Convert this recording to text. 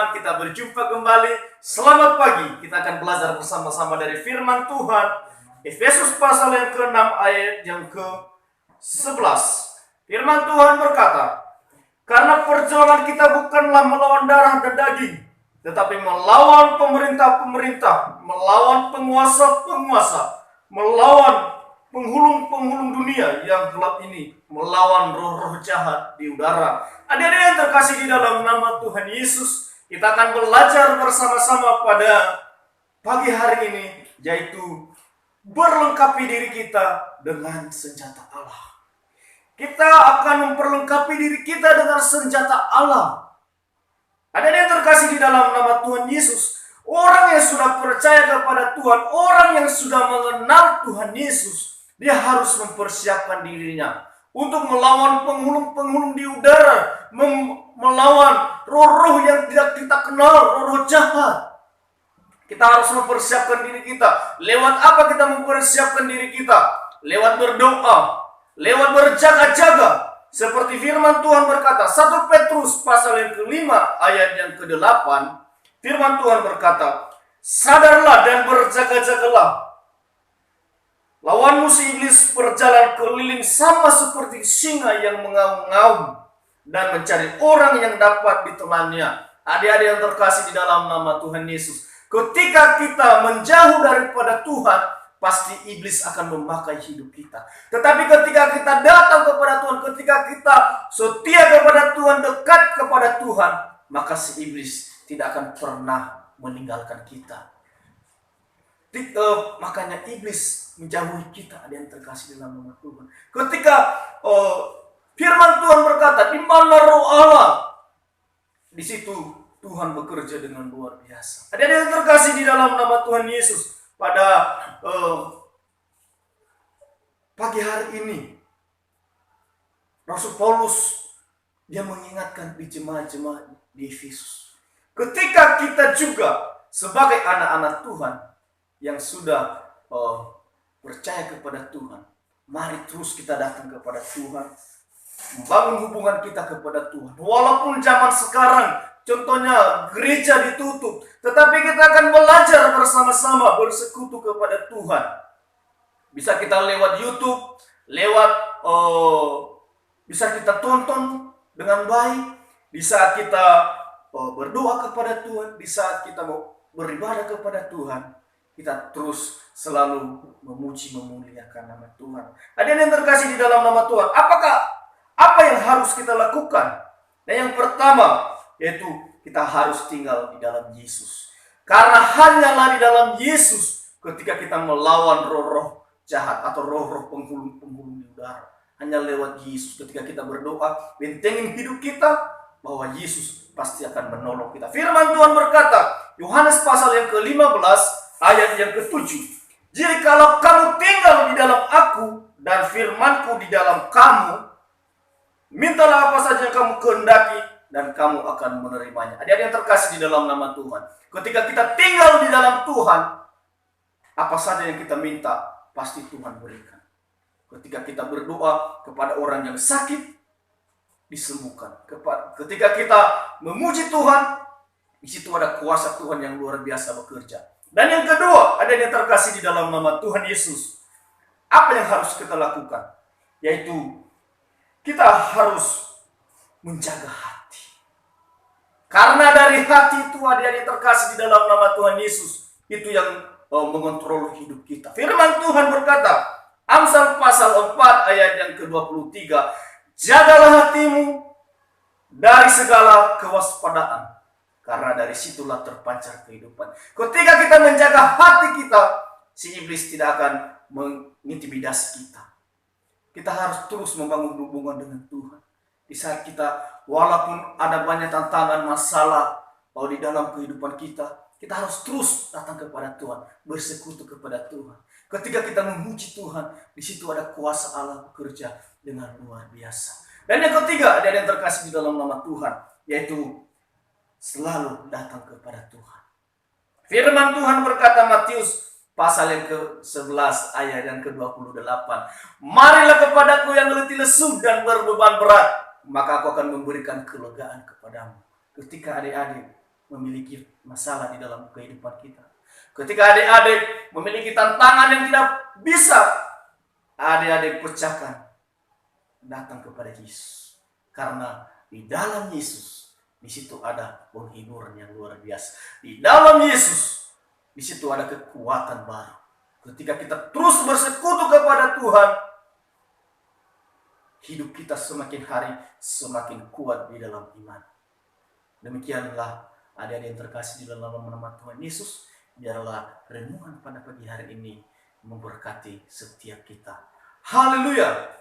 teman-teman, kita berjumpa kembali. Selamat pagi. Kita akan belajar bersama-sama dari firman Tuhan. Efesus pasal yang ke-6 ayat yang ke-11. Firman Tuhan berkata, karena perjuangan kita bukanlah melawan darah dan daging, tetapi melawan pemerintah-pemerintah, melawan penguasa-penguasa, melawan penghulung-penghulung dunia yang gelap ini, melawan roh-roh jahat di udara. Adik-adik yang terkasih di dalam nama Tuhan Yesus, kita akan belajar bersama-sama pada pagi hari ini, yaitu berlengkapi diri kita dengan senjata Allah. Kita akan memperlengkapi diri kita dengan senjata Allah. Adik-adik yang terkasih di dalam nama Tuhan Yesus, orang yang sudah percaya kepada Tuhan, orang yang sudah mengenal Tuhan Yesus, dia harus mempersiapkan dirinya untuk melawan penghulung-penghulung di udara, melawan roh-roh yang tidak kita kenal, roh-roh jahat. Kita harus mempersiapkan diri kita. Lewat apa kita mempersiapkan diri kita? Lewat berdoa, lewat berjaga-jaga. Seperti firman Tuhan berkata, 1 Petrus pasal yang ke-5 ayat yang ke-8, firman Tuhan berkata, sadarlah dan berjaga-jagalah. Lawan musuh iblis berjalan keliling sama seperti singa yang mengaum-ngaum dan mencari orang yang dapat ditelannya. Adik-adik yang terkasih di dalam nama Tuhan Yesus, ketika kita menjauh daripada Tuhan, pasti iblis akan memakai hidup kita. Tetapi ketika kita datang kepada Tuhan, ketika kita setia kepada Tuhan, dekat kepada Tuhan, maka si iblis tidak akan pernah meninggalkan kita. Makanya iblis menjauhi kita, ada yang terkasih dalam nama Tuhan. Ketika firman Tuhan berkata, di mana roh Allah, di situ Tuhan bekerja dengan luar biasa. Ada yang terkasih di dalam nama Tuhan Yesus. Pada pagi hari ini, Rasul Paulus dia mengingatkan di jemaat-jemaat di Efesus. Ketika kita juga sebagai anak-anak Tuhan yang sudah percaya kepada Tuhan, mari terus kita datang kepada Tuhan, membangun hubungan kita kepada Tuhan. Walaupun zaman sekarang, contohnya gereja ditutup, tetapi kita akan belajar bersama-sama bersekutu kepada Tuhan. Bisa kita lewat YouTube, bisa kita tonton dengan baik, bisa kita berdoa kepada Tuhan, bisa kita beribadah kepada Tuhan. Kita terus selalu memuji, memuliakan nama Tuhan. Ada yang terkasih di dalam nama Tuhan. Apa yang harus kita lakukan? Nah, yang pertama yaitu kita harus tinggal di dalam Yesus. Karena hanyalah di dalam Yesus ketika kita melawan roh-roh jahat atau roh-roh penghulung-penghulung di udara. Hanya lewat Yesus ketika kita berdoa, bentengin hidup kita, bahwa Yesus pasti akan menolong kita. Firman Tuhan berkata, Yohanes pasal yang ke-15 ayat yang ke-7. Jadi kalau kamu tinggal di dalam aku dan firmanku di dalam kamu, mintalah apa saja yang kamu kehendaki dan kamu akan menerimanya. Ada yang terkasih di dalam nama Tuhan. Ketika kita tinggal di dalam Tuhan, apa saja yang kita minta pasti Tuhan berikan. Ketika kita berdoa kepada orang yang sakit, disembuhkan. Ketika kita memuji Tuhan, di situ ada kuasa Tuhan yang luar biasa bekerja. Dan yang kedua, ada yang terkasih di dalam nama Tuhan Yesus. Apa yang harus kita lakukan? Yaitu kita harus menjaga hati. Karena dari hati itu ada yang terkasih di dalam nama Tuhan Yesus. Itu yang mengontrol hidup kita. Firman Tuhan berkata, Amsal pasal 4 ayat yang ke-23. Jagalah hatimu dari segala kewaspadaan. Karena dari situlah terpancar kehidupan. Ketika kita menjaga hati kita, si iblis tidak akan mengintimidasi kita. Kita harus terus membangun hubungan dengan Tuhan. Di saat kita, walaupun ada banyak tantangan, masalah di dalam kehidupan kita, kita harus terus datang kepada Tuhan, bersekutu kepada Tuhan. Ketika kita memuji Tuhan, di situ ada kuasa Allah bekerja dengan luar biasa. Dan yang ketiga, ada yang terkasih di dalam nama Tuhan, yaitu selalu datang kepada Tuhan. Firman Tuhan berkata Matius pasal yang ke-11 ayat yang ke-28. Marilah kepadaku yang letih lesu dan berbeban berat, maka aku akan memberikan kelegaan kepadamu. Ketika adik-adik memiliki masalah di dalam kehidupan kita. Ketika adik-adik memiliki tantangan yang tidak bisa adik-adik pecahkan, datang kepada Yesus. Karena di dalam Yesus, di situ ada penghiburan yang luar biasa. Di dalam Yesus, di situ ada kekuatan baru. Ketika kita terus bersekutu kepada Tuhan, hidup kita semakin hari semakin kuat di dalam iman. Demikianlah adik-adik yang terkasih di dalam nama Tuhan Yesus, biarlah renungan pada pagi hari ini memberkati setiap kita. Haleluya!